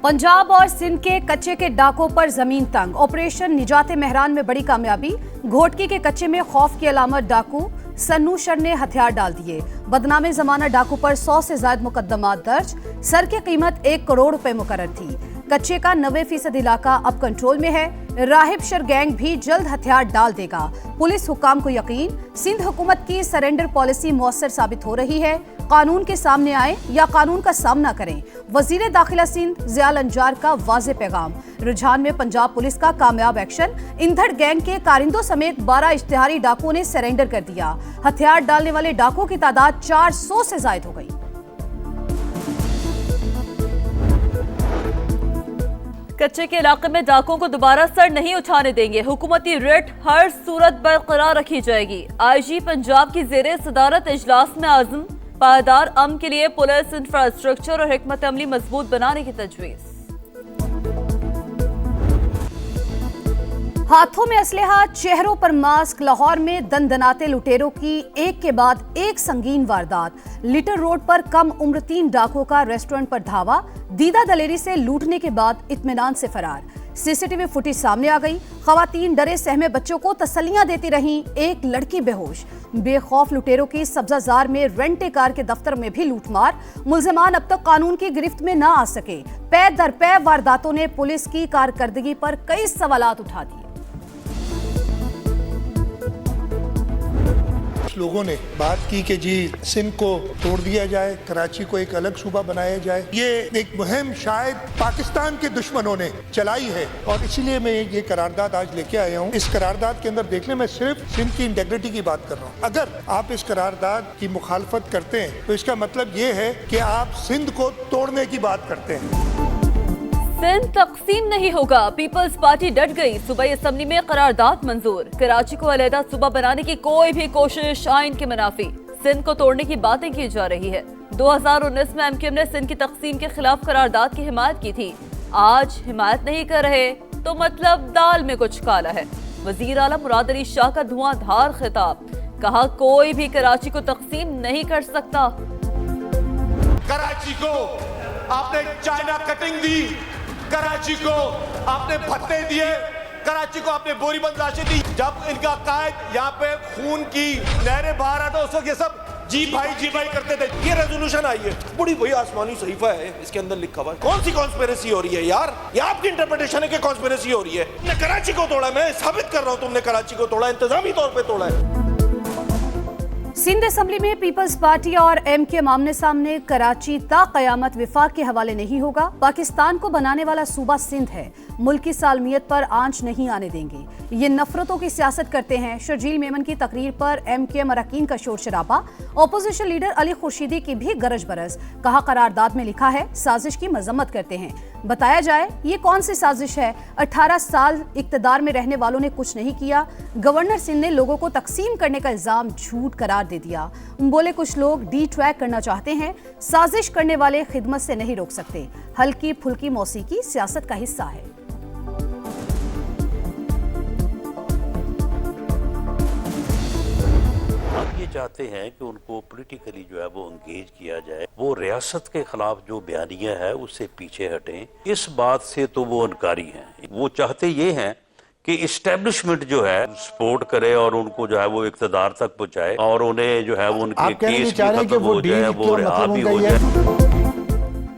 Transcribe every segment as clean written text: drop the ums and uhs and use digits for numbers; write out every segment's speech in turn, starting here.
पंजाब और सिंध के कच्चे के डाकों पर जमीन तंग। ऑपरेशन निजाते मेहरान में बड़ी कामयाबी। घोटकी के कच्चे में खौफ की अलामत डाकू सन्नू शर ने हथियार डाल दिए। बदनामे जमाना डाकू पर 100 से ज्यादा मुकदमा दर्ज। सर की कीमत 1 करोड़ रुपए मुकर्रर थी। कच्चे का 90% इलाका अब कंट्रोल में है। राहिब शर गैंग भी जल्द हथियार डाल देगा। पुलिस हुकाम को यकीन, सिंध हुकूमत की सरेंडर पॉलिसी मौसर साबित हो रही है। कानून के सामने आए या कानून का सामना करें, वजीर दाखिला सिंध ज़ियाल अंजार का वाज़े पैगाम। रुझान में पंजाब पुलिस का कामयाब एक्शन। इंधड़ गैंग के कारिंदों समेत 12 इश्तिहारी डाकुओं ने सरेंडर कर दिया। हथियार डालने वाले डाकुओं की तादाद 400 से ज्यादा हो गई। कच्चे के इलाके में डाकुओं को दोबारा सर नहीं उठाने देंगे। हुकूमती रेट हर सूरत बरकरार रखी जाएगी। आईजी पंजाब की ज़ेरे सदारत इजलास में आज़म पायदार अमन के लिए पुलिस इंफ्रास्ट्रक्चर और हिकमत अमली मजबूत बनाने की तजवीज़। हाथों में असलहा, चेहरों पर मास्क। लाहौर में दंदनाते लुटेरों की एक के बाद एक संगीन वारदात। लिटर रोड पर कम उम्र 3 डाकुओं का रेस्टोरेंट पर धावा। दीदा दलेरी से लूटने के बाद इत्मीनान से फरार। सीसीटीवी फुटेज सामने आ गई। खवातीन डरे सहमे बच्चों को तसल्लियां देती रहीं। एक लड़की बेहोश। बेखौफ लुटेरों की सब्जाजार में रेंटे कार के दफ्तर में भी लूटमार। मुल्जिमान अब तक कानून की गिरफ्त में न आ सके। पै दर पै वारदातों ने पुलिस की कारकर्दगी पर कई सवालात उठा दिए। लोगों ने बात की कि जी सिंध को तोड़ दिया जाए, कराची को एक अलग सूबा बनाया जाए। ये एक मुहिम शायद पाकिस्तान के दुश्मनों ने चलाई है और इसीलिए मैं ये करारदाद आज लेके आया हूँ। इस करारदाद के अंदर देख लें, मैं सिर्फ सिंध की इंटेग्रिटी की बात कर रहा हूँ। अगर आप इस करारदाद की मुखालफत करते हैं तो इसका मतलब ये है कि आप सिंध को तोड़ने की बात करते हैं। सिंध तकसीम नहीं होगा, पीपल्स पार्टी डट गई। सूबाई असेंबली में करारदाद मंजूर। कराची को अलहदा सूबा बनाने की कोई भी कोशिश आइन के मुनाफी। सिंध को तोड़ने की बातें की जा रही है। 2019 में एमक्यूएम ने सिंध की तकसीम के खिलाफ करारदाद की हिमायत की थी। आज हिमायत नहीं कर रहे तो मतलब दाल में कुछ काला है। वजीर आला मुराद अली शाह का धुआंधार खिताब। कहा कोई भी कराची को तकसीम नहीं कर सकता। कराची को आपने चाइना कटिंग दी, कराची को आपने भत्ते दिए, कराची को आपने बोरीबंद राशि दी। जब इनका कायद यहाँ पे खून की नहरें बाहर आता उस वक्त ये सब जी भाई करते थे। ये रेजोल्यूशन आई है, बड़ी भाई आसमानी सहीफा है, इसके अंदर लिखा हुआ है। कौन सी कॉन्स्पिरेसी हो रही है यार? ये आपकी इंटरप्रिटेशन है कि कॉन्स्पिरेसी हो रही है? तुमने कराची को तोड़ा, मैं साबित कर रहा हूँ तुमने कराची को तोड़ा, इंतजामी तौर पर तोड़ा है। सिंध असेंबली में पीपल्स पार्टी और एमक्यूएम आमने सामने। कराची ता कयामत विफाक के हवाले नहीं होगा। पाकिस्तान को बनाने वाला सूबा सिंध है। मुल्क की सालमियत पर आंच नहीं आने देंगे। ये नफरतों की सियासत करते हैं। शर्जील मेमन की तकरीर पर एमक्यूएम अरकान का शोर शराबा। ऑपोजिशन लीडर अली खुर्शीदी की भी गरज बरस। कहा करारदाद में लिखा है साजिश की मजम्मत करते हैं। बताया जाए ये कौन सी साजिश है? 18 साल इक्तदार में रहने वालों ने कुछ नहीं किया। गवर्नर सिंध ने लोगों को तकसीम करने का इल्जाम झूठ करार दे दिया। बोले कुछ लोग डी ट्रैक करना चाहते हैं। साजिश करने वाले खिदमत से नहीं रोक सकते। हल्की फुल्की मौसीकी सियासत का हिस्सा है। ये चाहते हैं कि उनको पॉलिटिकली जो है वो एंगेज किया जाए। वो रियासत के खिलाफ जो बयानिया है उससे पीछे हटें। इस बात से तो वो इनकारी हैं। वो चाहते ये हैं कि इस्टेब्लिशमेंट जो है सपोर्ट करे और उनको जो है वो इक़्तिदार तक पहुंचाए और उन्हें जो है वो उनके केस भी खत्म हो जाए, वो रिहा भी हो जाए।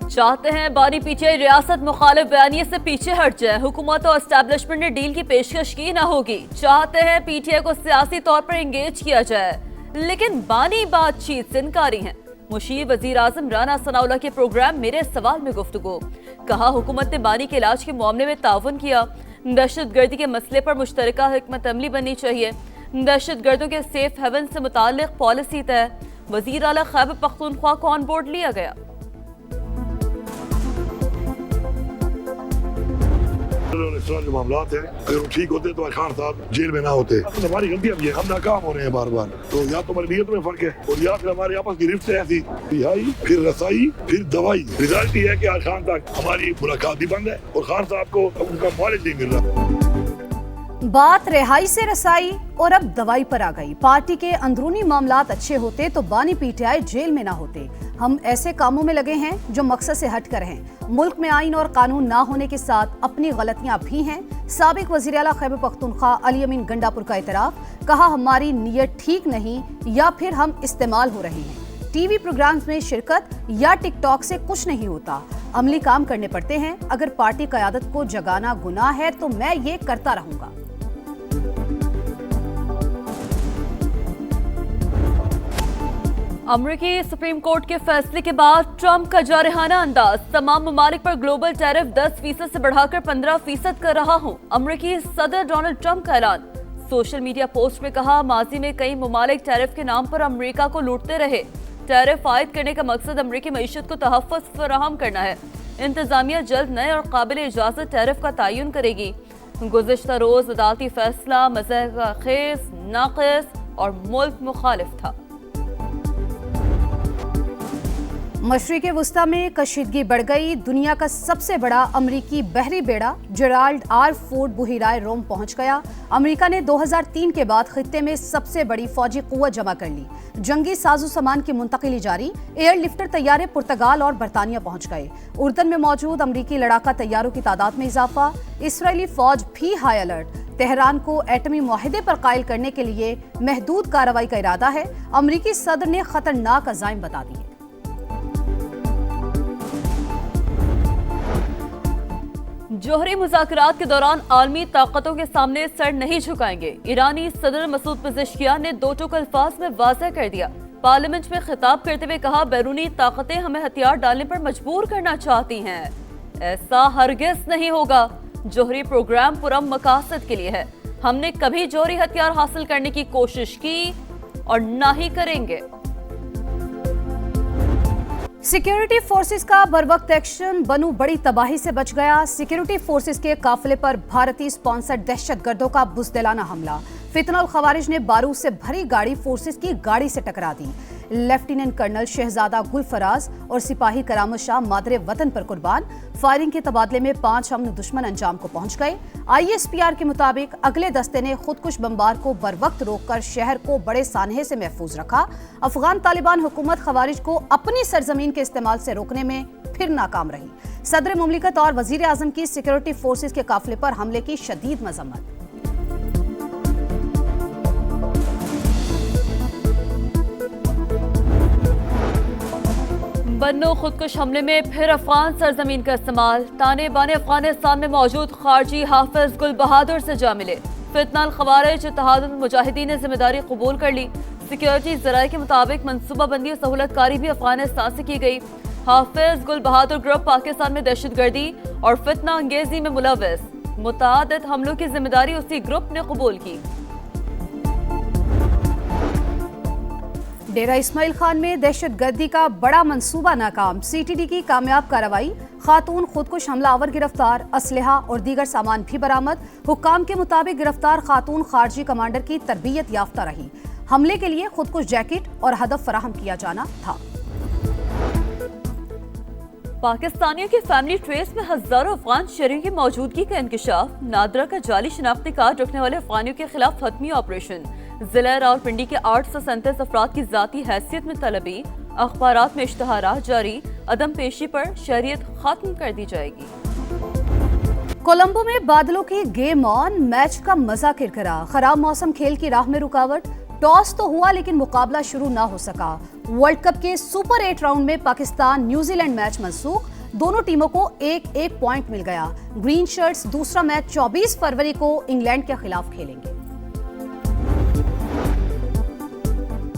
चाहते हैं बानी पीछे रियासत मुखालिफ बयानिए से पीछे हट जाए। हुकूमत और एस्टैब्लिशमेंट ने डील की पेशकश की ना होगी। चाहते हैं पीटीआई को सियासी तौर पर एंगेज किया जाए, लेकिन बानी बातचीत से इनकारी हैं। मुशीर वजीर आजम राना सनाउल्लाह के प्रोग्राम मेरे सवाल में गुफ्तगू। कहा हुकूमत ने बानी के इलाज के मामले में ताउन किया। दहशतगर्दी के मसले पर मुश्तरका हिकमत अमली बननी चाहिए। दहशतगर्दों के सेफ हेवन से मुताल्लिक पॉलिसी तय। वजीर आला खैबर पख्तूनख्वा को ऑन बोर्ड लिया गया। जो मामलात हैं अगर वो ठीक होते तो खान साहब जेल में ना होते। हमारी गलती अब ये हम नाकाम हो रहे हैं बार बार। तो या तो हमारी नीयत में फर्क है और या फिर हमारे आपस की रिफ्त है ऐसी, रिहाई फिर रसाई फिर दवाई। रिजल्ट ये है कि आज खान तक हमारी मुलाकात भी बंद है और खान साहब को उनका नॉलेज नहीं मिल रहा। बात रिहाई से रसाई और अब दवाई पर आ गई। पार्टी के अंदरूनी मामलात अच्छे होते तो बानी पीटीआई जेल में ना होते। हम ऐसे कामों में लगे हैं जो मकसद से हटकर हैं। मुल्क में आइन और कानून ना होने के साथ अपनी गलतियां भी हैं। साबिक वजीर आला खैबर पख्तूनख्वा अली अमीन गंडापुर का इतराफ, कहा हमारी नीयत ठीक नहीं या फिर हम इस्तेमाल हो रहे हैं। टीवी प्रोग्राम्स में शिरकत या टिकटॉक से कुछ नहीं होता, अमली काम करने पड़ते हैं। अगर पार्टी क़यादत को जगाना गुनाह है तो मैं ये करता रहूंगा। अमेरिकी सुप्रीम कोर्ट के फैसले के बाद ट्रंप का जारहाना अंदाज, तमाम ममालिक पर ग्लोबल टैरिफ 10% से बढ़ाकर 15% कर रहा हूं। अमेरिकी सदर डोनाल्ड ट्रंप का ऐलान। सोशल मीडिया पोस्ट में कहा, माजी में कई ममालिक टैरिफ के नाम पर अमेरिका को लूटते रहे। टैरिफ आयद करने का मकसद अमेरिकी मईशत को तहफ़्फ़ुज़ फराहम करना है। इंतजामिया जल्द नए और काबिल इजाज़त टैरिफ का तयन करेगी। गुज़िश्ता रोज अदालती फैसला मज़ाक़-खेज़, नाक़िस और मुल्क मुखालिफ था। मशरिक़ वुस्ता में कशीदगी बढ़ गई। दुनिया का सबसे बड़ा अमरीकी बहरी बेड़ा जेराल्ड आर फोर्ड बुहिराए रोम पहुंच गया। अमेरिका ने 2003 के बाद खित्ते में सबसे बड़ी फौजी कुव्वत जमा कर ली। जंगी साजो सामान की मुंतकिली जारी। एयरलिफ्टर तैयारे पुर्तगाल और बरतानिया पहुंच गए। उर्दन में मौजूद अमरीकी लड़ाका तैयारों की तादाद में इजाफा। इसराइली फौज भी हाई अलर्ट। तेहरान को एटमी मुआहिदे पर कायल करने के लिए महदूद कार्रवाई का इरादा है। अमरीकी सदर ने खतरनाक अज़ाइम बता दिए। जोहरी मुज़ाकरात के दौरान आलमी ताकतों के सामने सर नहीं झुकाएंगे। ईरानी सदर मसूद पेज़ेश्कियान ने दो टूक अल्फाज में वाज़ेह कर दिया। पार्लियामेंट में खिताब करते हुए कहा, बैरूनी ताकतें हमें हथियार डालने पर मजबूर करना चाहती हैं। ऐसा हरगिज़ नहीं होगा। जोहरी प्रोग्राम पुरम मकासद के लिए है। हमने कभी जोहरी हथियार हासिल करने की कोशिश की और ना ही करेंगे। सिक्योरिटी फोर्सेस का बरवक्त एक्शन, बनू बड़ी तबाही से बच गया। सिक्योरिटी फोर्सेस के काफिले पर भारतीय स्पॉन्सर्ड दहशतगर्दों का बुज़दिलाना हमला। फितनल खवारिज ने बारूद से भरी गाड़ी फोर्सेस की गाड़ी से टकरा दी। लेफ्टिनेंट कर्नल शहजादा गुलफराज और सिपाही करामत शाह मादरे वतन पर कुर्बान। फायरिंग के तबादले में 5 अमन दुश्मन अंजाम को पहुंच गए। ISPR के मुताबिक अगले दस्ते ने खुदकुश बमबार को बरवक्त रोककर शहर को बड़े सानहे से महफूज रखा। अफगान तालिबान हुकूमत खवारिज को अपनी सरजमीन के इस्तेमाल से रोकने में फिर नाकाम रही। सदर मुमलिकत और वजीर आजम की सिक्योरिटी फोर्सेस के काफिले पर हमले की शदीद मजम्मत। बन्नो खुदकुश हमले में फिर अफगान सरजमीन का इस्तेमाल। ताने बाने अफगानिस्तान में मौजूद खारजी हाफिज गुल बहादुर से जा मिले। फितनाल खवारिज इत्तेहादुल मुजाहिदीन ने जिम्मेदारी कबूल कर ली। सिक्योरिटी जराये के मुताबिक मनसूबाबंदी और सहूलतकारी भी अफगानिस्तान से की गई। हाफिज गुल बहादुर ग्रुप पाकिस्तान में दहशतगर्दी और फितना अंगेजी में मुलव्वस। मुतअद्दिद हमलों की जिम्मेदारी उसी ग्रुप ने कबूल की। डेरा इस्माइल खान में दहशतगर्दी का बड़ा मंसूबा नाकाम। CTD की कामयाब कार्रवाई। खातून खुदकुश हमलावर गिरफ्तार। असलहा और दीगर सामान भी बरामद। हुक्काम के मुताबिक गिरफ्तार खातून खारजी कमांडर की तरबियत याफ्ता रही। हमले के लिए खुदकुश जैकेट और हदफ फराहम किया जाना था। पाकिस्तानियों की फैमिली ट्रेस में हजारों अफगान शहरियों की मौजूदगी का इंकशाफ। नादरा का जाली शनाख्ती कार्ड रखने वाले अफगानियों के खिलाफ हतमी ऑपरेशन। जिला रावलपिंडी के 837 अफराद की जाती हैसियत में तलबी। अखबारात में इश्तहारात जारी। अदम पेशी पर शहरियत खत्म कर दी जाएगी। कोलंबो में बादलों की गेम ऑन। मैच का मजा किरकिरा। खराब मौसम खेल की राह में रुकावट। टॉस तो हुआ लेकिन मुकाबला शुरू ना हो सका। वर्ल्ड कप के सुपर 8 राउंड में पाकिस्तान न्यूजीलैंड मैच मनसूख। दोनों टीमों को एक पॉइंट मिल गया। ग्रीन शर्ट्स दूसरा मैच 24 फरवरी को इंग्लैंड के खिलाफ खेलेंगे।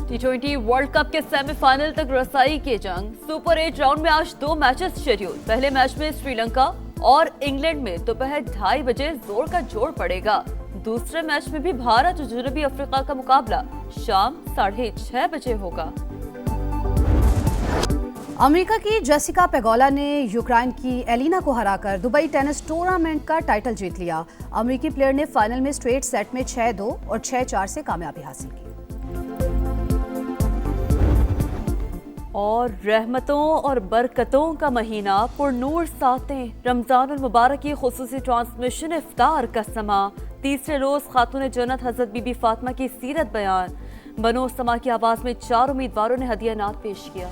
T20 वर्ल्ड कप के सेमीफाइनल तक रसाई की जंग। सुपर 8 राउंड में आज 2 मैचेस शेड्यूल। पहले मैच में श्रीलंका और इंग्लैंड में दोपहर 2:30 बजे जोर का जोड़ पड़ेगा। दूसरे मैच में भी भारत और जनूबी अफ्रीका का मुकाबला शाम 6:30 बजे होगा। अमेरिका की जेसिका पेगोला ने यूक्रेन की एलिना को हराकर दुबई टेनिस टूर्नामेंट का टाइटल जीत लिया। अमेरिकी प्लेयर ने फाइनल में स्ट्रेट सेट में 6-2 और 6-4 से कामयाबी हासिल की। और रहमतों और बरकतों का महीना, पुरनूर सातें, रमजान मुबारक की खुसूसी ट्रांसमिशन इफ्तार का समा। तीसरे रोज खातून जन्नत हजरत बीबी फातिमा की सीरत बयान। बनो समा की आवाज में 4 उम्मीदवारों ने हदिया नात पेश किया।